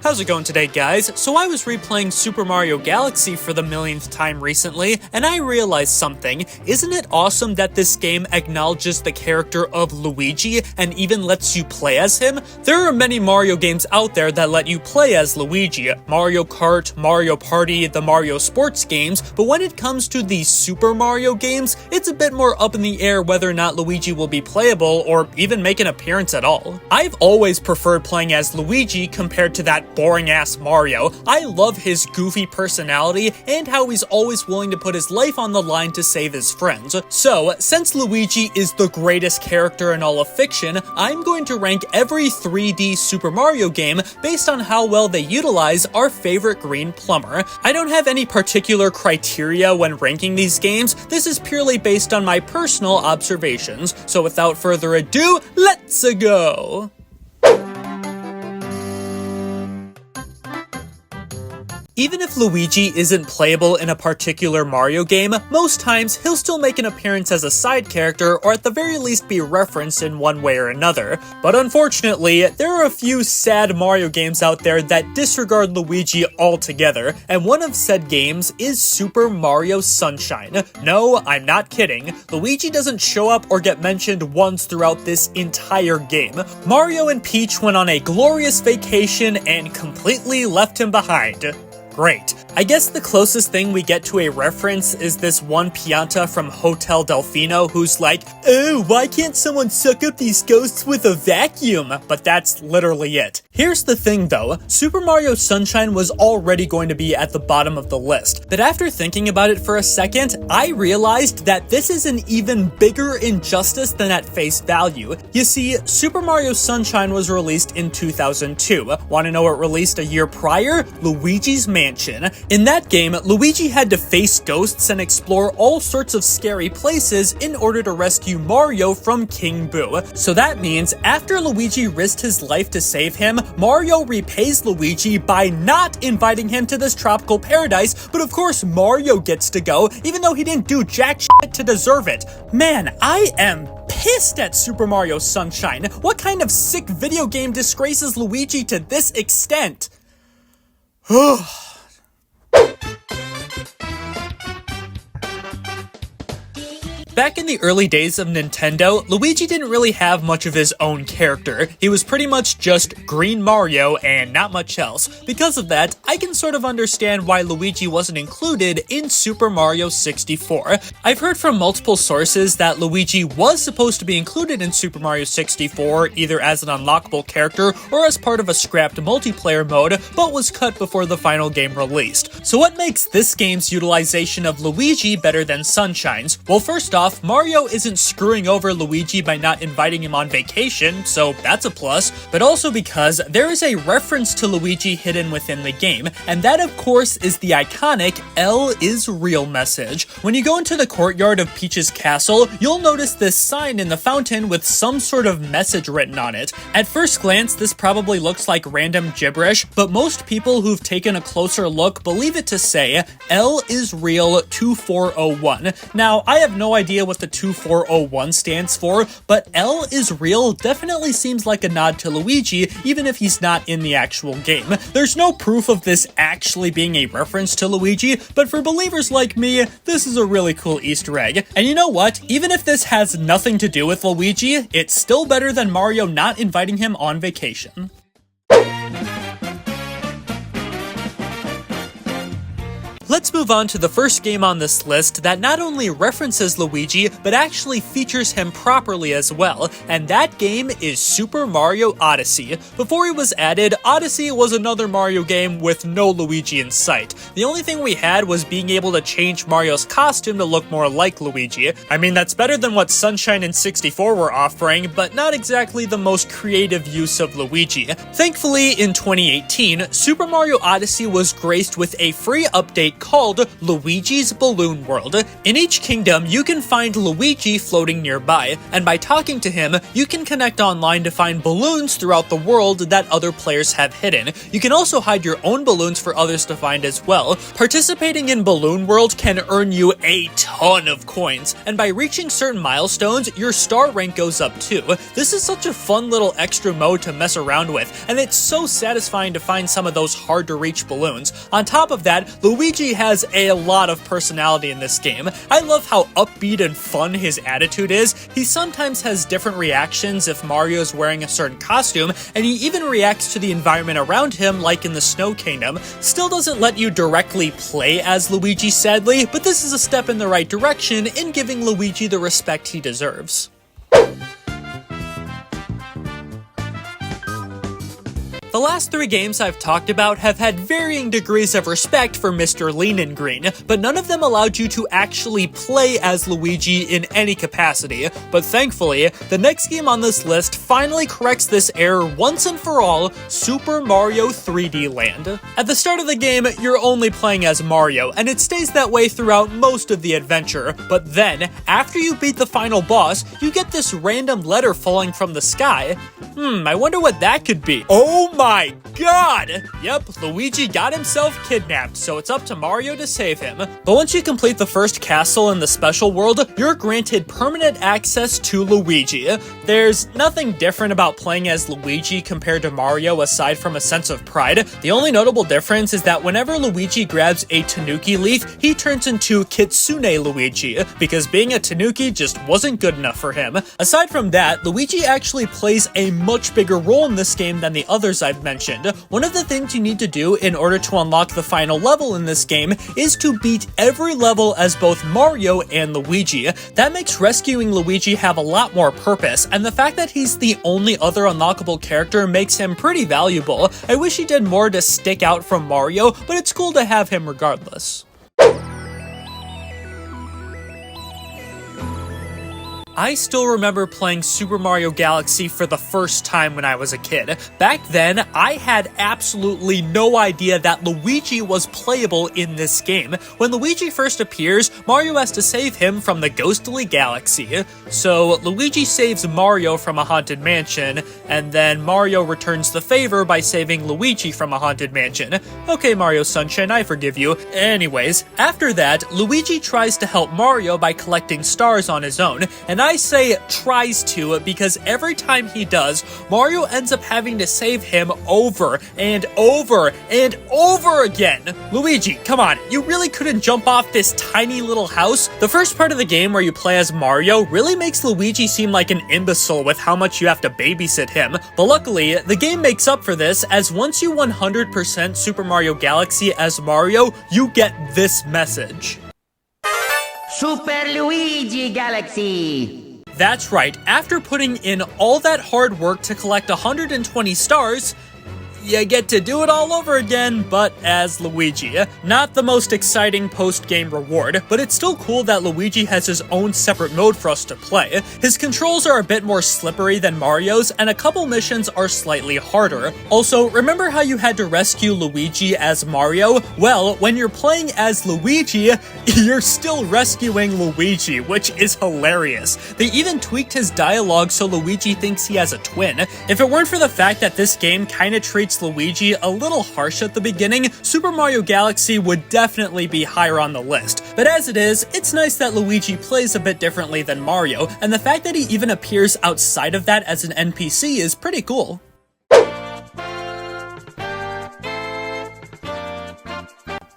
How's it going today, guys? So I was replaying Super Mario Galaxy for the millionth time recently, and I realized something. Isn't it awesome that this game acknowledges the character of Luigi and even lets you play as him? There are many Mario games out there that let you play as Luigi. Mario Kart, Mario Party, the Mario sports games, but when it comes to the Super Mario games, it's a bit more up in the air whether or not Luigi will be playable or even make an appearance at all. I've always preferred playing as Luigi compared to that boring-ass Mario. I love his goofy personality and how he's always willing to put his life on the line to save his friends. So, since Luigi is the greatest character in all of fiction, I'm going to rank every 3D Super Mario game based on how well they utilize our favorite green plumber. I don't have any particular criteria when ranking these games. This is purely based on my personal observations. So without further ado, let's go! Even if Luigi isn't playable in a particular Mario game, most times he'll still make an appearance as a side character or at the very least be referenced in one way or another. But unfortunately, there are a few sad Mario games out there that disregard Luigi altogether, and one of said games is Super Mario Sunshine. No, I'm not kidding. Luigi doesn't show up or get mentioned once throughout this entire game. Mario and Peach went on a glorious vacation and completely left him behind. Great. I guess the closest thing we get to a reference is this one Pianta from Hotel Delfino who's like, "Oh, why can't someone suck up these ghosts with a vacuum?" But that's literally it. Here's the thing though, Super Mario Sunshine was already going to be at the bottom of the list, but after thinking about it for a second, I realized that this is an even bigger injustice than at face value. You see, Super Mario Sunshine was released in 2002. Wanna know what released a year prior? Luigi's Mansion. In that game, Luigi had to face ghosts and explore all sorts of scary places in order to rescue Mario from King Boo. So that means after Luigi risked his life to save him, Mario repays Luigi by not inviting him to this tropical paradise, but of course Mario gets to go, even though he didn't do jack shit to deserve it. Man, I am pissed at Super Mario Sunshine. What kind of sick video game disgraces Luigi to this extent? Back in the early days of Nintendo, Luigi didn't really have much of his own character. He was pretty much just Green Mario and not much else. Because of that, I can sort of understand why Luigi wasn't included in Super Mario 64. I've heard from multiple sources that Luigi was supposed to be included in Super Mario 64 either as an unlockable character or as part of a scrapped multiplayer mode, but was cut before the final game released. So what makes this game's utilization of Luigi better than Sunshine's? Well, first off, Mario isn't screwing over Luigi by not inviting him on vacation, so that's a plus, but also because there is a reference to Luigi hidden within the game, and that of course is the iconic L is real message. When you go into the courtyard of Peach's castle, you'll notice this sign in the fountain with some sort of message written on it. At first glance, this probably looks like random gibberish, but most people who've taken a closer look believe it to say L is real 2401. Now, I have no idea what the 2401 stands for, but L is real definitely seems like a nod to Luigi, even if he's not in the actual game. There's no proof of this actually being a reference to Luigi, but for believers like me, this is a really cool Easter egg. And you know what? Even if this has nothing to do with Luigi, it's still better than Mario not inviting him on vacation. Let's move on to the first game on this list that not only references Luigi, but actually features him properly as well, and that game is Super Mario Odyssey. Before it was added, Odyssey was another Mario game with no Luigi in sight. The only thing we had was being able to change Mario's costume to look more like Luigi. I mean, that's better than what Sunshine and 64 were offering, but not exactly the most creative use of Luigi. Thankfully, in 2018, Super Mario Odyssey was graced with a free update called Luigi's Balloon World. In each kingdom, you can find Luigi floating nearby, and by talking to him, you can connect online to find balloons throughout the world that other players have hidden. You can also hide your own balloons for others to find as well. Participating in Balloon World can earn you a ton of coins, and by reaching certain milestones, your star rank goes up too. This is such a fun little extra mode to mess around with, and it's so satisfying to find some of those hard to reach balloons. On top of that, Luigi has a lot of personality in this game. I love how upbeat and fun his attitude is. He sometimes has different reactions if Mario's wearing a certain costume, and he even reacts to the environment around him like in the Snow Kingdom. Still doesn't let you directly play as Luigi, sadly, but this is a step in the right direction in giving Luigi the respect he deserves. The last 3 games I've talked about have had varying degrees of respect for Mr. Lean and Green, but none of them allowed you to actually play as Luigi in any capacity. But thankfully, the next game on this list finally corrects this error once and for all: Super Mario 3D Land. At the start of the game, you're only playing as Mario, and it stays that way throughout most of the adventure. But then, after you beat the final boss, you get this random letter falling from the sky. I wonder what that could be. Oh my god! Yep, Luigi got himself kidnapped, so it's up to Mario to save him. But once you complete the first castle in the special world, you're granted permanent access to Luigi. There's nothing different about playing as Luigi compared to Mario aside from a sense of pride. The only notable difference is that whenever Luigi grabs a Tanuki leaf, he turns into Kitsune Luigi, because being a Tanuki just wasn't good enough for him. Aside from that, Luigi actually plays a much bigger role in this game than the others I've mentioned. One of the things you need to do in order to unlock the final level in this game is to beat every level as both Mario and Luigi. That makes rescuing Luigi have a lot more purpose, and the fact that he's the only other unlockable character makes him pretty valuable. I wish he did more to stick out from Mario, but it's cool to have him regardless. I still remember playing Super Mario Galaxy for the first time when I was a kid. Back then, I had absolutely no idea that Luigi was playable in this game. When Luigi first appears, Mario has to save him from the ghostly galaxy. So Luigi saves Mario from a haunted mansion, and then Mario returns the favor by saving Luigi from a haunted mansion. Okay, Mario Sunshine, I forgive you. Anyways, after that, Luigi tries to help Mario by collecting stars on his own, and I say tries to because every time he does, Mario ends up having to save him over and over and over again. Luigi, come on, you really couldn't jump off this tiny little house? The first part of the game where you play as Mario really makes Luigi seem like an imbecile with how much you have to babysit him, but luckily, the game makes up for this, as once you 100% Super Mario Galaxy as Mario, you get this message. Super Luigi Galaxy! That's right, after putting in all that hard work to collect 120 stars, you get to do it all over again, but as Luigi. Not the most exciting post-game reward, but it's still cool that Luigi has his own separate mode for us to play. His controls are a bit more slippery than Mario's, and a couple missions are slightly harder. Also, remember how you had to rescue Luigi as Mario? Well, when you're playing as Luigi, you're still rescuing Luigi, which is hilarious. They even tweaked his dialogue so Luigi thinks he has a twin. If it weren't for the fact that this game kinda treats Luigi a little harsh at the beginning, Super Mario Galaxy would definitely be higher on the list. But as it is, it's nice that Luigi plays a bit differently than Mario, and the fact that he even appears outside of that as an NPC is pretty cool.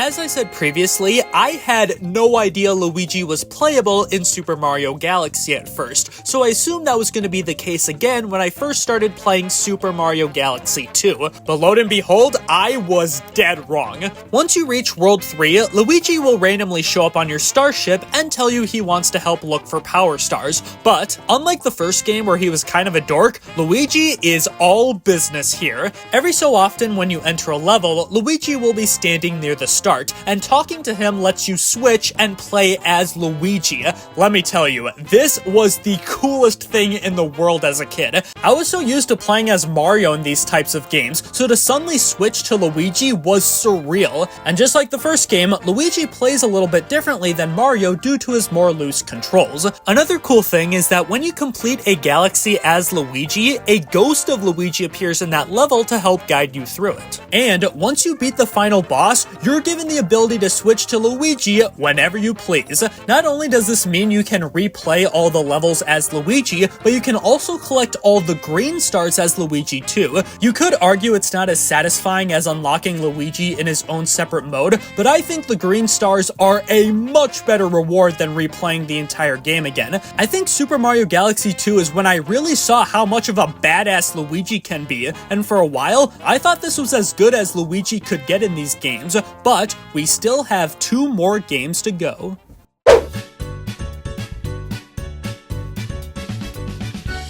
As I said previously, I had no idea Luigi was playable in Super Mario Galaxy at first, so I assumed that was going to be the case again when I first started playing Super Mario Galaxy 2, but lo and behold, I was dead wrong. Once you reach World 3, Luigi will randomly show up on your starship and tell you he wants to help look for power stars, but unlike the first game where he was kind of a dork, Luigi is all business here. Every so often when you enter a level, Luigi will be standing near the star start, and talking to him lets you switch and play as Luigi. Let me tell you, this was the coolest thing in the world as a kid. I was so used to playing as Mario in these types of games, so to suddenly switch to Luigi was surreal. And just like the first game, Luigi plays a little bit differently than Mario due to his more loose controls. Another cool thing is that when you complete a galaxy as Luigi, a ghost of Luigi appears in that level to help guide you through it. And once you beat the final boss, you're given the ability to switch to Luigi whenever you please. Not only does this mean you can replay all the levels as Luigi, but you can also collect all the green stars as Luigi too. You could argue it's not as satisfying as unlocking Luigi in his own separate mode, but I think the green stars are a much better reward than replaying the entire game again. I think Super Mario Galaxy 2 is when I really saw how much of a badass Luigi can be, and for a while, I thought this was as good as Luigi could get in these games, but we still have 2 more games to go.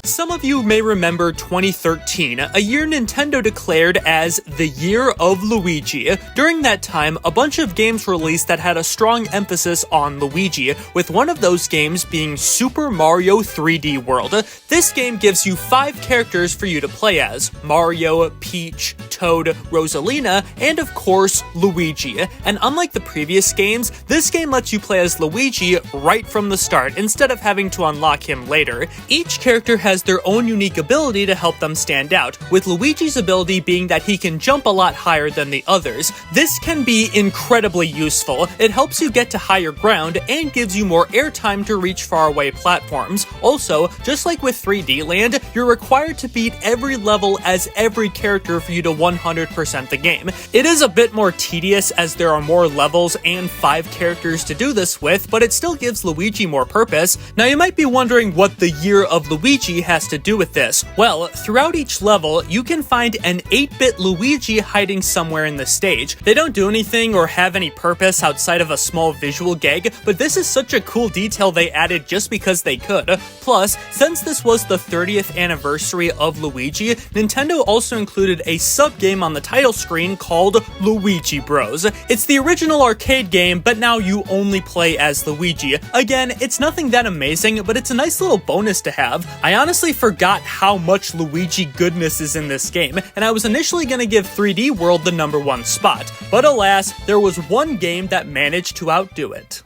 Some of you may remember 2013, a year Nintendo declared as the Year of Luigi. During that time, a bunch of games released that had a strong emphasis on Luigi, with one of those games being Super Mario 3D World. This game gives you 5 characters for you to play as: Mario, Peach, Toad, Rosalina, and of course, Luigi. And unlike the previous games, this game lets you play as Luigi right from the start, instead of having to unlock him later. Each character has their own unique ability to help them stand out, with Luigi's ability being that he can jump a lot higher than the others. This can be incredibly useful. It helps you get to higher ground and gives you more airtime to reach faraway platforms. Also, just like with 3D Land, you're required to beat every level as every character for you to 100% the game. It is a bit more tedious as there are more levels and 5 characters to do this with, but it still gives Luigi more purpose. Now you might be wondering what the Year of Luigi has to do with this. Well, throughout each level, you can find an 8-bit Luigi hiding somewhere in the stage. They don't do anything or have any purpose outside of a small visual gag, but this is such a cool detail they added just because they could. Plus, since this was the 30th anniversary of Luigi, Nintendo also included a sub-game on the title screen called Luigi Bros. It's the original arcade game, but now you only play as Luigi. Again, it's nothing that amazing, but it's a nice little bonus to have. I honestly forgot how much Luigi goodness is in this game, and I was initially going to give 3D World the #1 spot, but alas, there was one game that managed to outdo it.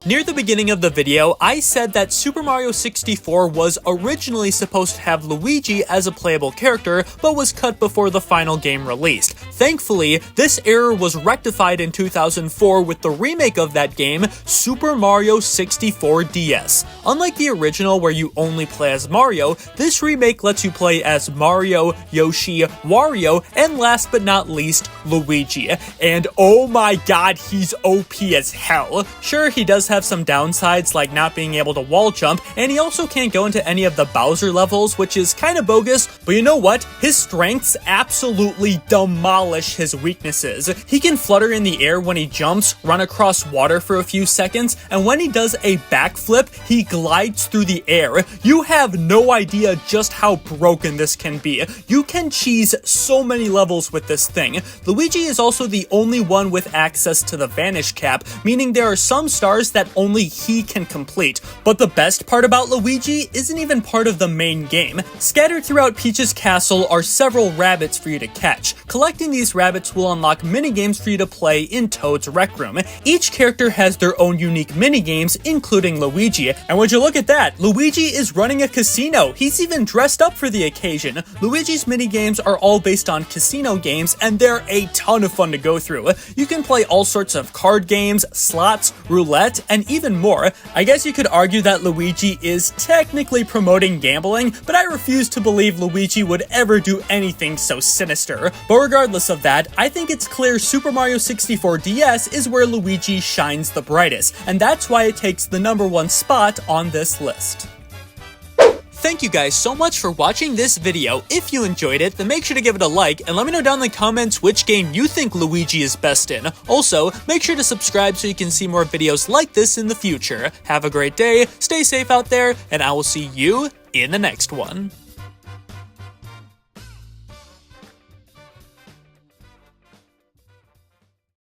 Near the beginning of the video, I said that Super Mario 64 was originally supposed to have Luigi as a playable character, but was cut before the final game released. Thankfully, this error was rectified in 2004 with the remake of that game, Super Mario 64 DS. Unlike the original where you only play as Mario, this remake lets you play as Mario, Yoshi, Wario, and last but not least, Luigi. And oh my god, he's OP as hell. Sure, he does have some downsides like not being able to wall jump, and he also can't go into any of the Bowser levels, which is kind of bogus, but you know what? His strengths absolutely demolish his weaknesses. He can flutter in the air when he jumps, run across water for a few seconds, and when he does a backflip, he glides through the air. You have no idea just how broken this can be. You can cheese so many levels with this thing. Luigi is also the only one with access to the Vanish Cap, meaning there are some stars that only he can complete. But the best part about Luigi isn't even part of the main game. Scattered throughout Peach's castle are several rabbits for you to catch. Collecting these rabbits will unlock minigames for you to play in Toad's Rec Room. Each character has their own unique minigames, including Luigi. And would you look at that? Luigi is running a casino. He's even dressed up for the occasion. Luigi's minigames are all based on casino games, and they're a ton of fun to go through. You can play all sorts of card games, slots, roulette, and even more. I guess you could argue that Luigi is technically promoting gambling, but I refuse to believe Luigi would ever do anything so sinister. But regardless of that, I think it's clear Super Mario 64 DS is where Luigi shines the brightest, and that's why it takes the #1 spot on this list. Thank you guys so much for watching this video. If you enjoyed it, then make sure to give it a like and let me know down in the comments which game you think Luigi is best in. Also, make sure to subscribe so you can see more videos like this in the future. Have a great day, stay safe out there, and I will see you in the next one.